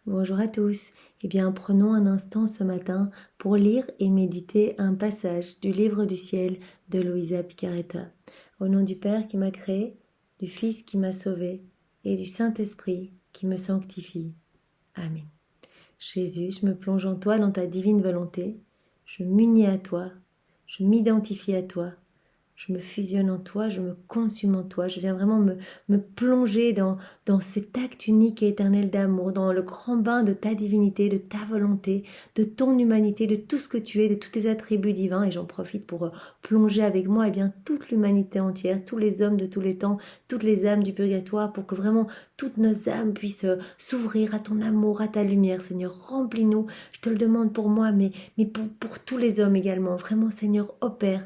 Bonjour à tous. Eh bien, prenons un instant ce matin pour lire et méditer un passage du livre du ciel de Luisa Picaretta. Au nom du Père qui m'a créé, du Fils qui m'a sauvé et du Saint-Esprit qui me sanctifie. Amen. Jésus, je me plonge en toi dans ta divine volonté. Je m'unis à toi. Je m'identifie à toi. Je me fusionne en toi, je me consume en toi, je viens vraiment me plonger dans cet acte unique et éternel d'amour, dans le grand bain de ta divinité, de ta volonté, de ton humanité, de tout ce que tu es, de tous tes attributs divins. Et j'en profite pour plonger avec moi eh bien, toute l'humanité entière, tous les hommes de tous les temps, toutes les âmes du purgatoire, pour que vraiment toutes nos âmes puissent s'ouvrir à ton amour, à ta lumière, Seigneur. Remplis-nous, je te le demande pour moi, mais pour tous les hommes également. Vraiment, Seigneur, opère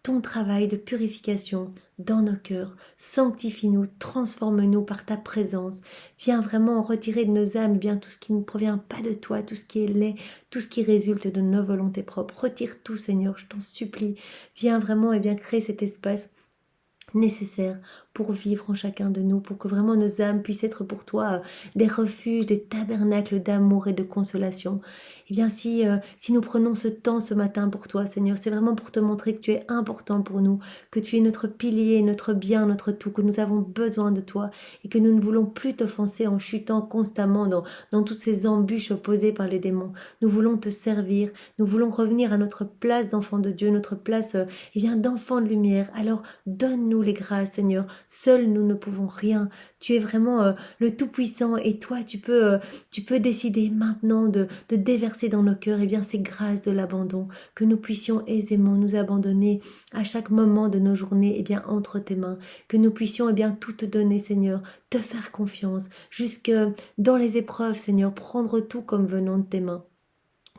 ton travail de purification dans nos cœurs. Sanctifie-nous, transforme-nous par ta présence. Viens vraiment retirer de nos âmes bien tout ce qui ne provient pas de toi, tout ce qui est laid, tout ce qui résulte de nos volontés propres. Retire tout, Seigneur, je t'en supplie. Viens vraiment et bien créer cet espace nécessaire pour vivre en chacun de nous, pour que vraiment nos âmes puissent être pour toi des refuges, des tabernacles d'amour et de consolation. Eh bien, si nous prenons ce temps ce matin pour toi, Seigneur, c'est vraiment pour te montrer que tu es important pour nous, que tu es notre pilier, notre bien, notre tout, que nous avons besoin de toi et que nous ne voulons plus t'offenser en chutant constamment dans toutes ces embûches opposées par les démons. Nous voulons te servir, nous voulons revenir à notre place d'enfant de Dieu, notre place eh bien, d'enfant de lumière. Alors, donne-nous les grâces, Seigneur. Seuls nous ne pouvons rien. Tu es vraiment le Tout-Puissant et toi, tu peux décider maintenant de déverser dans nos cœurs eh bien, ces grâces de l'abandon, que nous puissions aisément nous abandonner à chaque moment de nos journées eh bien, entre tes mains, que nous puissions eh bien, tout te donner, Seigneur, te faire confiance, jusque dans les épreuves, Seigneur, prendre tout comme venant de tes mains.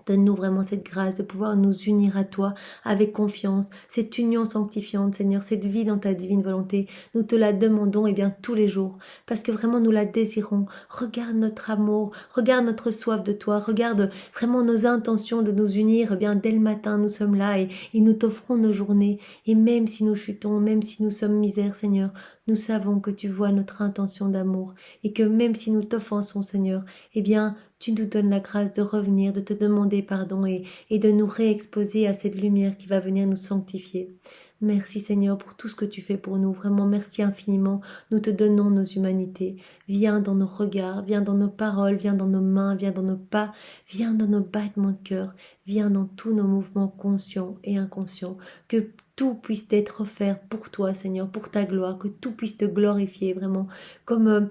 Donne-nous vraiment cette grâce de pouvoir nous unir à toi avec confiance, cette union sanctifiante, Seigneur, cette vie dans ta divine volonté. Nous te la demandons et bien tous les jours, parce que vraiment nous la désirons. Regarde notre amour, regarde notre soif de toi, regarde vraiment nos intentions de nous unir. Eh bien dès le matin, nous sommes là et nous t'offrons nos journées. Et même si nous chutons, même si nous sommes misères, Seigneur, nous savons que tu vois notre intention d'amour et que même si nous t'offensons, Seigneur, eh bien tu nous donnes la grâce de revenir, de te demander pardon et de nous réexposer à cette lumière qui va venir nous sanctifier. Merci Seigneur pour tout ce que tu fais pour nous. Vraiment, merci infiniment. Nous te donnons nos humanités. Viens dans nos regards, viens dans nos paroles, viens dans nos mains, viens dans nos pas, viens dans nos battements de cœur, viens dans tous nos mouvements conscients et inconscients. Que tout puisse être offert pour toi, Seigneur, pour ta gloire, que tout puisse te glorifier vraiment, comme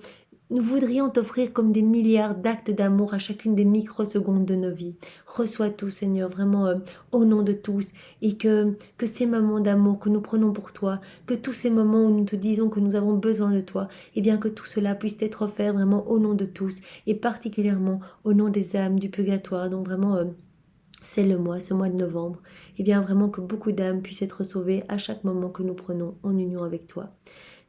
nous voudrions t'offrir comme des milliards d'actes d'amour à chacune des microsecondes de nos vies. Reçois tout, Seigneur, vraiment au nom de tous. Et que ces moments d'amour que nous prenons pour toi, que tous ces moments où nous te disons que nous avons besoin de toi, eh bien que tout cela puisse être offert vraiment au nom de tous. Et particulièrement au nom des âmes du purgatoire. Donc vraiment... c'est le mois, ce mois de novembre. Et bien vraiment que beaucoup d'âmes puissent être sauvées à chaque moment que nous prenons en union avec toi.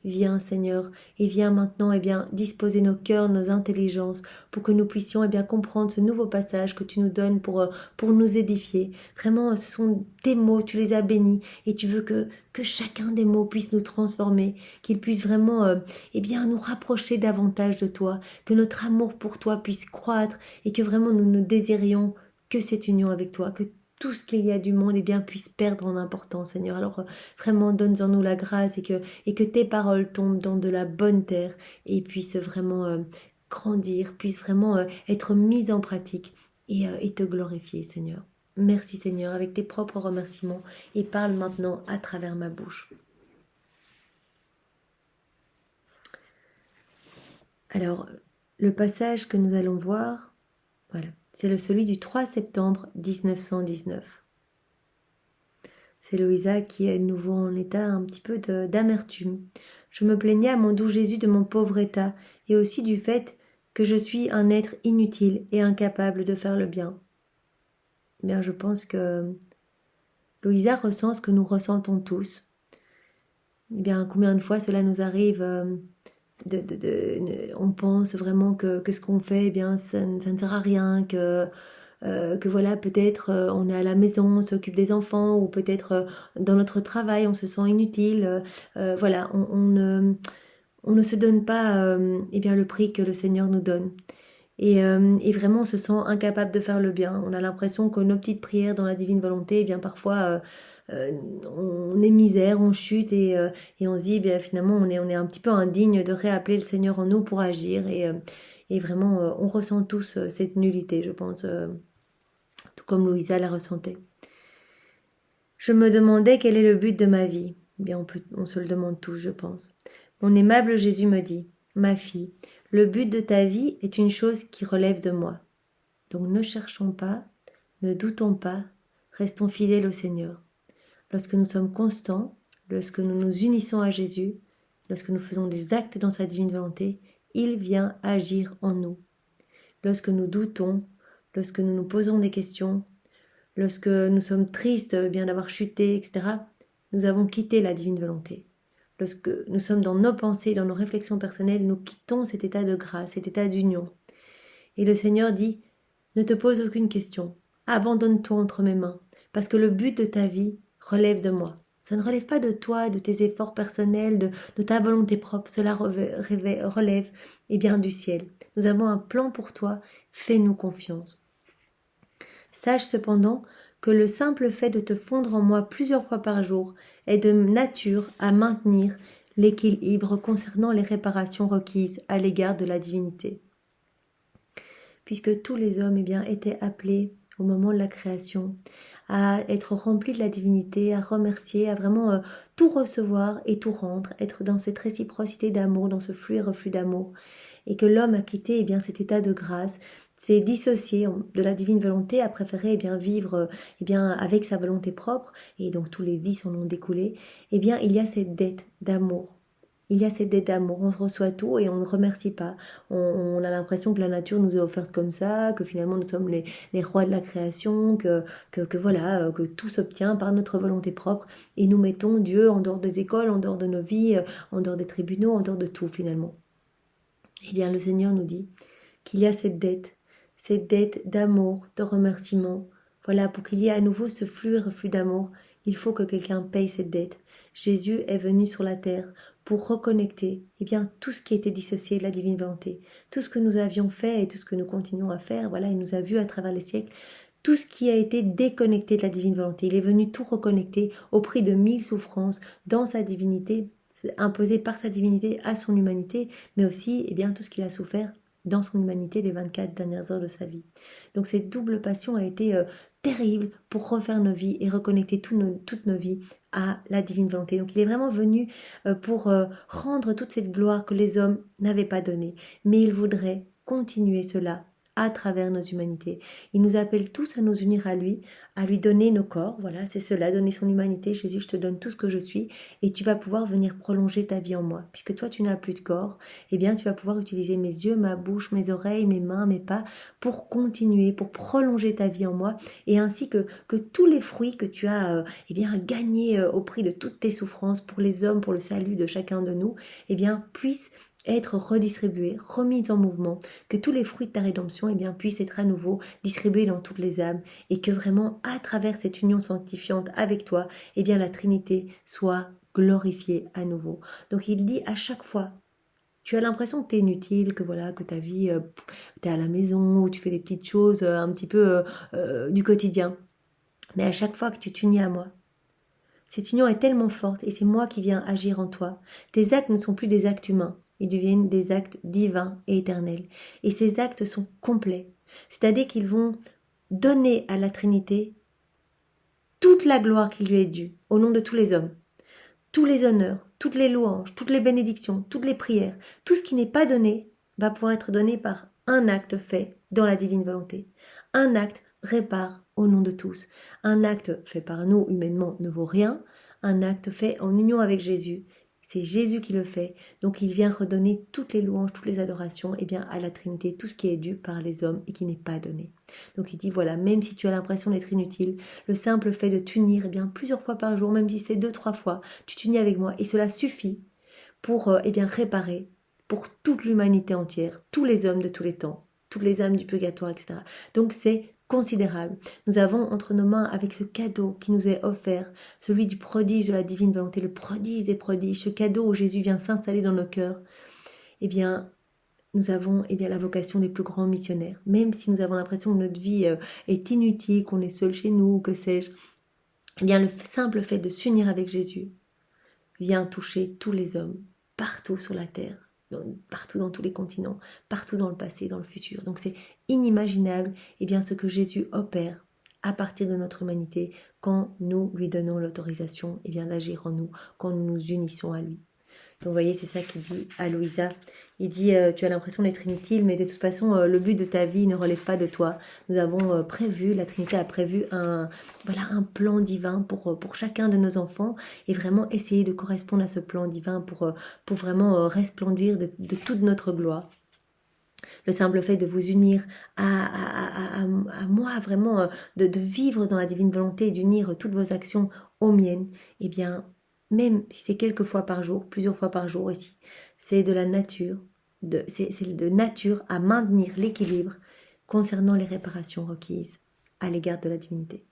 Viens Seigneur, et viens maintenant bien, disposer nos cœurs, nos intelligences, pour que nous puissions bien, comprendre ce nouveau passage que tu nous donnes pour nous édifier. Vraiment, ce sont tes mots, tu les as bénis, et tu veux que chacun des mots puisse nous transformer, qu'il puisse vraiment bien, nous rapprocher davantage de toi, que notre amour pour toi puisse croître, et que vraiment nous nous désirions que cette union avec toi, que tout ce qu'il y a du monde bien, puisse perdre en importance, Seigneur. Alors vraiment, donne-en-nous la grâce et que tes paroles tombent dans de la bonne terre et puissent vraiment grandir, puissent vraiment être mises en pratique et te glorifier, Seigneur. Merci, Seigneur, avec tes propres remerciements et parle maintenant à travers ma bouche. Alors, le passage que nous allons voir, voilà, c'est celui du 3 septembre 1919. C'est Louisa qui est de nouveau en état un petit peu d'amertume. Je me plaignais à mon doux Jésus de mon pauvre état et aussi du fait que je suis un être inutile et incapable de faire le bien. Eh bien, je pense que Louisa ressent ce que nous ressentons tous. Eh bien, combien de fois cela nous arrive on pense vraiment que ce qu'on fait, eh bien, ça ne sert à rien, que voilà, peut-être on est à la maison, on s'occupe des enfants, ou peut-être dans notre travail, on se sent inutile. Voilà, on ne se donne pas eh bien, le prix que le Seigneur nous donne. et vraiment on se sent incapable de faire le bien. On a l'impression que nos petites prières dans la divine volonté, eh bien parfois euh, on est misère, on chute et on se dit, eh bien finalement on est un petit peu indigne de réappeler le Seigneur en nous pour agir et vraiment on ressent tous cette nullité, je pense, tout comme Louisa la ressentait. Je me demandais quel est le but de ma vie. Eh bien, on se le demande tous, je pense. Mon aimable Jésus me dit, ma fille, le but de ta vie est une chose qui relève de moi. Donc ne cherchons pas, ne doutons pas, restons fidèles au Seigneur. Lorsque nous sommes constants, lorsque nous nous unissons à Jésus, lorsque nous faisons des actes dans sa divine volonté, il vient agir en nous. Lorsque nous doutons, lorsque nous nous posons des questions, lorsque nous sommes tristes bien d'avoir chuté, etc., nous avons quitté la divine volonté. Lorsque nous sommes dans nos pensées, dans nos réflexions personnelles, nous quittons cet état de grâce, cet état d'union. Et le Seigneur dit, ne te pose aucune question, abandonne-toi entre mes mains, parce que le but de ta vie relève de moi. Ça ne relève pas de toi, de tes efforts personnels, de ta volonté propre, cela relève bien du ciel. Nous avons un plan pour toi, fais-nous confiance. Sache cependant que le simple fait de te fondre en moi plusieurs fois par jour est de nature à maintenir l'équilibre concernant les réparations requises à l'égard de la divinité. Puisque tous les hommes étaient appelés au moment de la création à être remplis de la divinité, à remercier, à vraiment tout recevoir et tout rendre, être dans cette réciprocité d'amour, dans ce flux et reflux d'amour, et que l'homme a quitté cet état de grâce, s'est dissocié de la divine volonté, a préféré vivre avec sa volonté propre, et donc tous les vices en ont découlé, il y a cette dette d'amour. Il y a cette dette d'amour, on reçoit tout et on ne remercie pas. On a l'impression que la nature nous est offerte comme ça, que finalement nous sommes les rois de la création, que tout s'obtient par notre volonté propre et nous mettons Dieu en dehors des écoles, en dehors de nos vies, en dehors des tribunaux, en dehors de tout finalement. Eh bien le Seigneur nous dit qu'il y a cette dette d'amour, de remerciement. Voilà, pour qu'il y ait à nouveau ce flux et reflux d'amour, il faut que quelqu'un paye cette dette. Jésus est venu sur la terre pour reconnecter tout ce qui était dissocié de la divine volonté. Tout ce que nous avions fait et tout ce que nous continuons à faire, voilà, il nous a vus à travers les siècles. Tout ce qui a été déconnecté de la divine volonté, il est venu tout reconnecter au prix de 1000 souffrances dans sa divinité, imposé par sa divinité à son humanité, mais aussi tout ce qu'il a souffert dans son humanité les 24 dernières heures de sa vie. Donc cette double passion a été terrible pour refaire nos vies et reconnecter toutes nos vies à la divine volonté. Donc il est vraiment venu pour rendre toute cette gloire que les hommes n'avaient pas donnée. Mais il voudrait continuer cela à travers nos humanités. Il nous appelle tous à nous unir à lui donner nos corps, voilà, c'est cela, donner son humanité. Jésus, je te donne tout ce que je suis et tu vas pouvoir venir prolonger ta vie en moi. Puisque toi, tu n'as plus de corps, tu vas pouvoir utiliser mes yeux, ma bouche, mes oreilles, mes mains, mes pas pour continuer, pour prolonger ta vie en moi et ainsi que tous les fruits que tu as gagnés au prix de toutes tes souffrances pour les hommes, pour le salut de chacun de nous, puissent être redistribués, remis en mouvement, que tous les fruits de ta rédemption puissent être à nouveau distribués dans toutes les âmes et que vraiment à travers cette union sanctifiante avec toi, la Trinité soit glorifiée à nouveau. Donc il dit à chaque fois, tu as l'impression que tu es inutile, que voilà, que ta vie, tu es à la maison ou tu fais des petites choses un petit peu du quotidien. Mais à chaque fois que tu t'unis à moi, cette union est tellement forte et c'est moi qui viens agir en toi. Tes actes ne sont plus des actes humains, ils deviennent des actes divins et éternels. Et ces actes sont complets. C'est-à-dire qu'ils vont donner à la Trinité toute la gloire qui lui est due, au nom de tous les hommes. Tous les honneurs, toutes les louanges, toutes les bénédictions, toutes les prières, tout ce qui n'est pas donné va pouvoir être donné par un acte fait dans la divine volonté. Un acte répare au nom de tous. Un acte fait par nous humainement ne vaut rien. Un acte fait en union avec Jésus, c'est Jésus qui le fait. Donc il vient redonner toutes les louanges, toutes les adorations à la Trinité, tout ce qui est dû par les hommes et qui n'est pas donné. Donc il dit voilà, même si tu as l'impression d'être inutile, le simple fait de t'unir plusieurs fois par jour, même si c'est 2-3 fois, tu t'unis avec moi et cela suffit pour réparer pour toute l'humanité entière, tous les hommes de tous les temps, toutes les âmes du purgatoire, etc. Donc c'est considérable. Nous avons entre nos mains, avec ce cadeau qui nous est offert, celui du prodige de la divine volonté, le prodige des prodiges, ce cadeau où Jésus vient s'installer dans nos cœurs, nous avons la vocation des plus grands missionnaires. Même si nous avons l'impression que notre vie est inutile, qu'on est seul chez nous, que sais-je, le simple fait de s'unir avec Jésus vient toucher tous les hommes, partout sur la terre, partout dans tous les continents, partout dans le passé, dans le futur. Donc c'est inimaginable ce que Jésus opère à partir de notre humanité quand nous lui donnons l'autorisation d'agir en nous, quand nous nous unissons à lui. Donc vous voyez, c'est ça qu'il dit à Louisa. Il dit, tu as l'impression d'être inutile, mais de toute façon, le but de ta vie ne relève pas de toi. Nous avons prévu, la Trinité a prévu un plan divin pour chacun de nos enfants et vraiment essayer de correspondre à ce plan divin pour vraiment resplendir de toute notre gloire. Le simple fait de vous unir à moi, vraiment, de vivre dans la divine volonté et d'unir toutes vos actions aux miennes, même si c'est quelques fois par jour, plusieurs fois par jour ici, c'est de la nature, c'est de nature à maintenir l'équilibre concernant les réparations requises à l'égard de la divinité.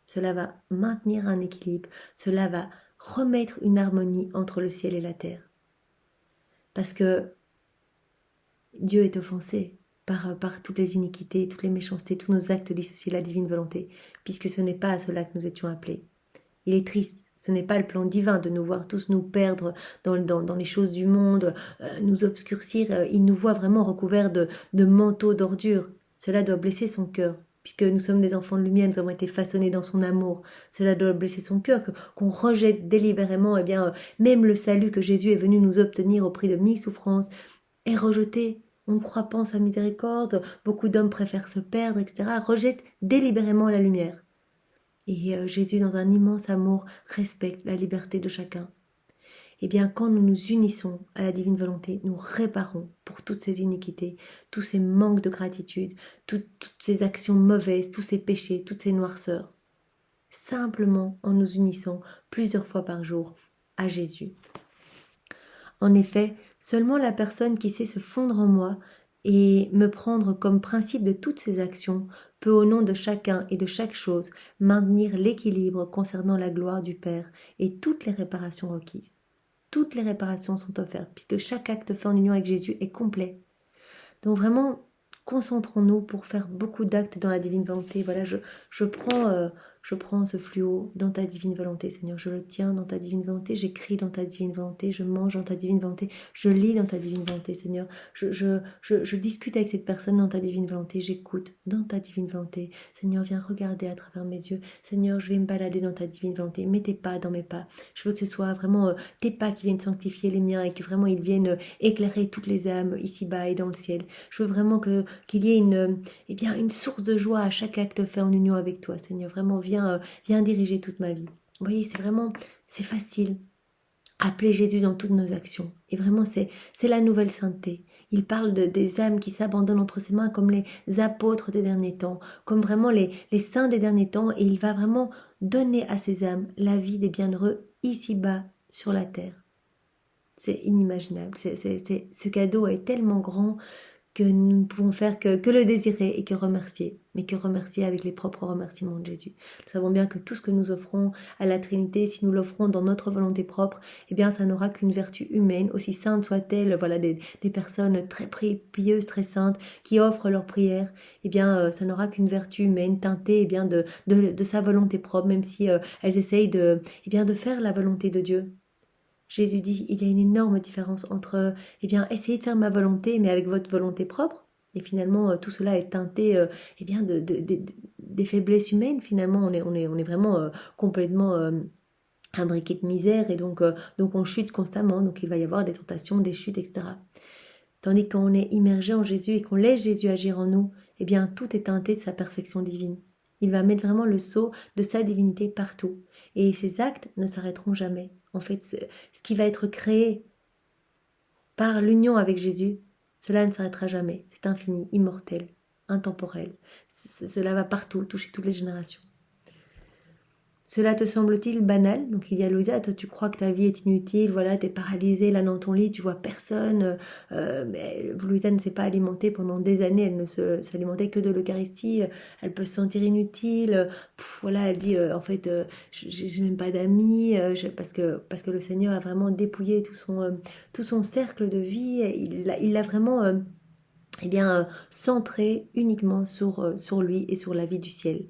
Cela va maintenir un équilibre, cela va remettre une harmonie entre le ciel et la terre. Parce que Dieu est offensé par toutes les iniquités, toutes les méchancetés, tous nos actes dissociés de la divine volonté, puisque ce n'est pas à cela que nous étions appelés. Il est triste. Ce n'est pas le plan divin de nous voir tous nous perdre dans les choses du monde, nous obscurcir. Il nous voit vraiment recouverts de manteaux d'ordures. Cela doit blesser son cœur, puisque nous sommes des enfants de lumière, nous avons été façonnés dans son amour. Cela doit blesser son cœur, qu'on rejette délibérément même le salut que Jésus est venu nous obtenir au prix de 1000 souffrances est rejeté. On ne croit pas en sa miséricorde, beaucoup d'hommes préfèrent se perdre, etc. Rejettent délibérément la lumière. Et Jésus, dans un immense amour, respecte la liberté de chacun. Quand nous nous unissons à la divine volonté, nous réparons pour toutes ces iniquités, tous ces manques de gratitude, toutes ces actions mauvaises, tous ces péchés, toutes ces noirceurs. Simplement en nous unissant plusieurs fois par jour à Jésus. En effet, seulement la personne qui sait se fondre en moi et me prendre comme principe de toutes ses actions peut au nom de chacun et de chaque chose maintenir l'équilibre concernant la gloire du Père et toutes les réparations requises. Toutes les réparations sont offertes puisque chaque acte fait en union avec Jésus est complet. Donc vraiment, concentrons-nous pour faire beaucoup d'actes dans la divine volonté. Voilà, je prends ce fluo dans ta divine volonté, Seigneur. Je le tiens dans ta divine volonté. J'écris dans ta divine volonté. Je mange dans ta divine volonté. Je lis dans ta divine volonté, Seigneur. Je discute avec cette personne dans ta divine volonté. J'écoute dans ta divine volonté. Seigneur, viens regarder à travers mes yeux. Seigneur, je vais me balader dans ta divine volonté. Mets tes pas dans mes pas. Je veux que ce soit vraiment tes pas qui viennent sanctifier les miens et que vraiment ils viennent éclairer toutes les âmes ici-bas et dans le ciel. Je veux vraiment qu'il y ait une source de joie à chaque acte fait en union avec toi, Seigneur. Vraiment, viens diriger toute ma vie. Vous voyez, c'est facile. Appeler Jésus dans toutes nos actions. Et vraiment, c'est la nouvelle sainteté. Il parle des âmes qui s'abandonnent entre ses mains comme les apôtres des derniers temps, comme vraiment les saints des derniers temps. Et il va vraiment donner à ces âmes la vie des bienheureux ici-bas sur la terre. C'est inimaginable. Ce cadeau est tellement grand que nous ne pouvons faire que le désirer et que remercier, mais que remercier avec les propres remerciements de Jésus. Nous savons bien que tout ce que nous offrons à la Trinité, si nous l'offrons dans notre volonté propre, ça n'aura qu'une vertu humaine, aussi sainte soit-elle. Voilà, des personnes très pieuses, très saintes, qui offrent leur prière, ça n'aura qu'une vertu humaine, teintée de sa volonté propre, même si elles essayent de faire la volonté de Dieu. Jésus dit, il y a une énorme différence entre, essayer de faire ma volonté, mais avec votre volonté propre. Et finalement, tout cela est teinté, des faiblesses humaines. Finalement, on est vraiment complètement imbriqué de misère et donc on chute constamment. Donc il va y avoir des tentations, des chutes, etc. Tandis qu'on est immergé en Jésus et qu'on laisse Jésus agir en nous, tout est teinté de sa perfection divine. Il va mettre vraiment le sceau de sa divinité partout. Et ses actes ne s'arrêteront jamais. En fait, ce qui va être créé par l'union avec Jésus, cela ne s'arrêtera jamais. C'est infini, immortel, intemporel. Cela va partout, toucher toutes les générations. Cela te semble-t-il banal? Donc il dit à Louisa, toi tu crois que ta vie est inutile, voilà, t'es paralysée là dans ton lit, tu vois personne. Mais Louisa ne s'est pas alimentée pendant des années, elle ne s'alimentait que de l'Eucharistie, elle peut se sentir inutile. Voilà, elle dit, en fait, j'ai même pas d'amis, parce que le Seigneur a vraiment dépouillé tout son cercle de vie, il l'a vraiment... centré uniquement sur lui et sur la vie du ciel.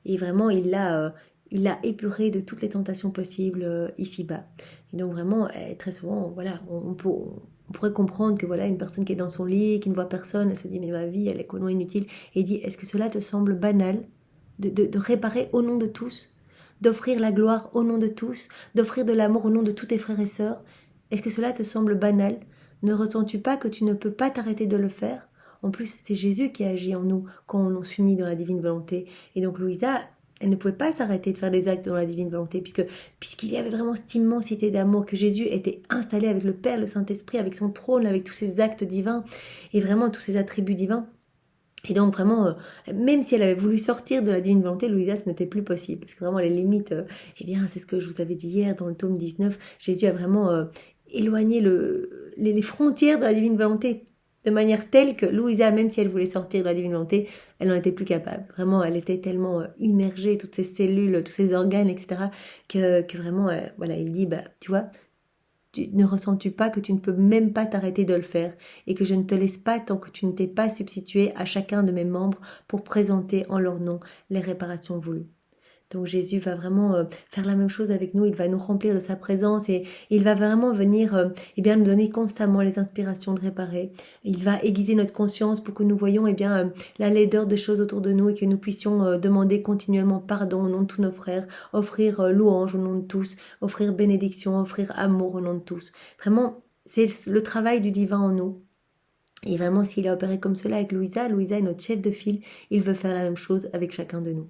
Et vraiment, il l'a épuré de toutes les tentations possibles ici-bas. Et donc vraiment, très souvent, voilà, on pourrait comprendre que voilà, une personne qui est dans son lit, qui ne voit personne, elle se dit mais ma vie, elle est complètement inutile. Et il dit, est-ce que cela te semble banal de réparer au nom de tous, d'offrir la gloire au nom de tous, d'offrir de l'amour au nom de tous tes frères et sœurs? Est-ce que cela te semble banal? Ne ressens-tu pas que tu ne peux pas t'arrêter de le faire? En plus, c'est Jésus qui agit en nous quand on s'unit dans la divine volonté. Et donc Louisa, elle ne pouvait pas s'arrêter de faire des actes dans la divine volonté, puisqu'il y avait vraiment cette immensité d'amour, que Jésus était installé avec le Père, le Saint-Esprit, avec son trône, avec tous ses actes divins, et vraiment tous ses attributs divins. Et donc vraiment, même si elle avait voulu sortir de la divine volonté, Louisa, ce n'était plus possible. Parce que vraiment, les limites, eh bien, c'est ce que je vous avais dit hier dans le tome 19, Jésus a vraiment éloigné les frontières de la divine volonté de manière telle que Louisa, même si elle voulait sortir de la divine volonté, elle n'en était plus capable. Vraiment, elle était tellement immergée, toutes ses cellules, tous ses organes, etc., que vraiment, voilà, il dit, bah, tu vois, ne ressens-tu pas que tu ne peux même pas t'arrêter de le faire et que je ne te laisse pas tant que tu ne t'es pas substitué à chacun de mes membres pour présenter en leur nom les réparations voulues. Donc Jésus va vraiment faire la même chose avec nous, il va nous remplir de sa présence et il va vraiment venir nous donner constamment les inspirations de réparer. Il va aiguiser notre conscience pour que nous voyions la laideur des choses autour de nous et que nous puissions demander continuellement pardon au nom de tous nos frères, offrir louange au nom de tous, offrir bénédiction, offrir amour au nom de tous. Vraiment, c'est le travail du divin en nous. Et vraiment, s'il a opéré comme cela avec Louisa, Louisa est notre chef de file, il veut faire la même chose avec chacun de nous.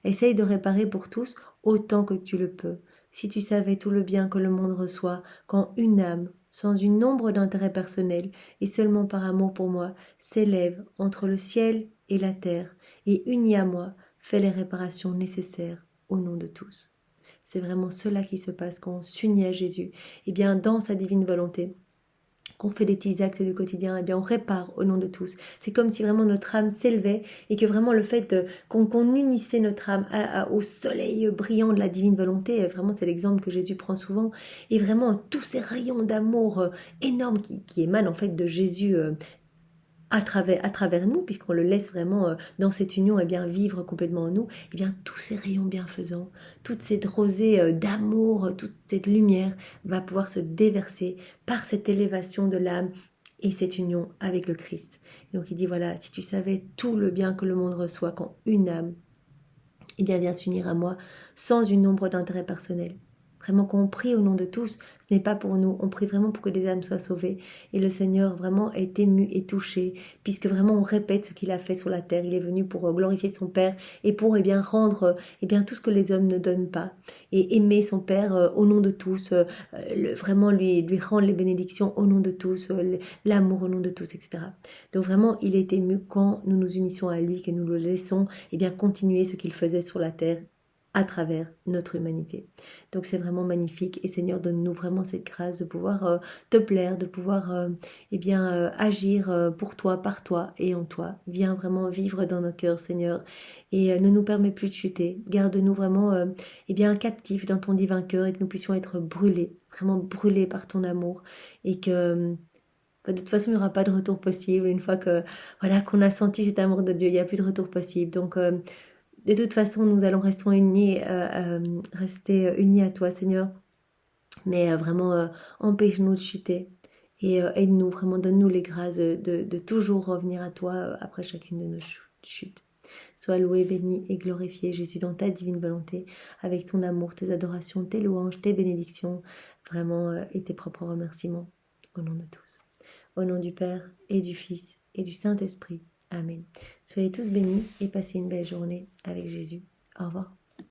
Essaye de réparer pour tous autant que tu le peux. Si tu savais tout le bien que le monde reçoit, quand une âme, sans une ombre d'intérêt personnel et seulement par amour pour moi, s'élève entre le ciel et la terre et unie à moi, fait les réparations nécessaires au nom de tous. C'est vraiment cela qui se passe quand on s'unit à Jésus, et bien dans sa divine volonté. Qu'on fait des petits actes du quotidien, on répare au nom de tous. C'est comme si vraiment notre âme s'élevait et que vraiment le fait qu'on unissait notre âme au soleil brillant de la divine volonté, vraiment c'est l'exemple que Jésus prend souvent, et vraiment tous ces rayons d'amour énormes qui émanent en fait de Jésus à travers nous, puisqu'on le laisse vraiment dans cette union vivre complètement en nous, tous ces rayons bienfaisants, toute cette rosée d'amour, toute cette lumière va pouvoir se déverser par cette élévation de l'âme et cette union avec le Christ. Donc il dit voilà, si tu savais tout le bien que le monde reçoit quand une âme vient s'unir à moi sans une ombre d'intérêt personnel. Vraiment, quand on prie au nom de tous, ce n'est pas pour nous, on prie vraiment pour que des âmes soient sauvées. Et le Seigneur vraiment est ému et touché, puisque vraiment on répète ce qu'il a fait sur la terre. Il est venu pour glorifier son Père et pour rendre tout ce que les hommes ne donnent pas. Et aimer son Père au nom de tous, vraiment lui rendre les bénédictions au nom de tous, l'amour au nom de tous, etc. Donc vraiment, il est ému quand nous nous unissons à lui, que nous le laissons continuer ce qu'il faisait sur la terre à travers notre humanité. Donc c'est vraiment magnifique et Seigneur, donne-nous vraiment cette grâce de pouvoir te plaire, de pouvoir agir pour toi, par toi et en toi. Viens vraiment vivre dans nos cœurs, Seigneur, et ne nous permets plus de chuter. Garde-nous vraiment captifs dans ton divin cœur et que nous puissions être brûlés, vraiment brûlés par ton amour et que de toute façon, il n'y aura pas de retour possible. Une fois que qu'on a senti cet amour de Dieu, il n'y a plus de retour possible. Donc de toute façon, nous allons rester unis à toi, Seigneur. Mais vraiment, empêche-nous de chuter. Et aide-nous, vraiment, donne-nous les grâces de toujours revenir à toi après chacune de nos chutes. Sois loué, béni et glorifié, Jésus, dans ta divine volonté, avec ton amour, tes adorations, tes louanges, tes bénédictions, vraiment, et tes propres remerciements, au nom de tous. Au nom du Père et du Fils et du Saint-Esprit. Amen. Soyez tous bénis et passez une belle journée avec Jésus. Au revoir.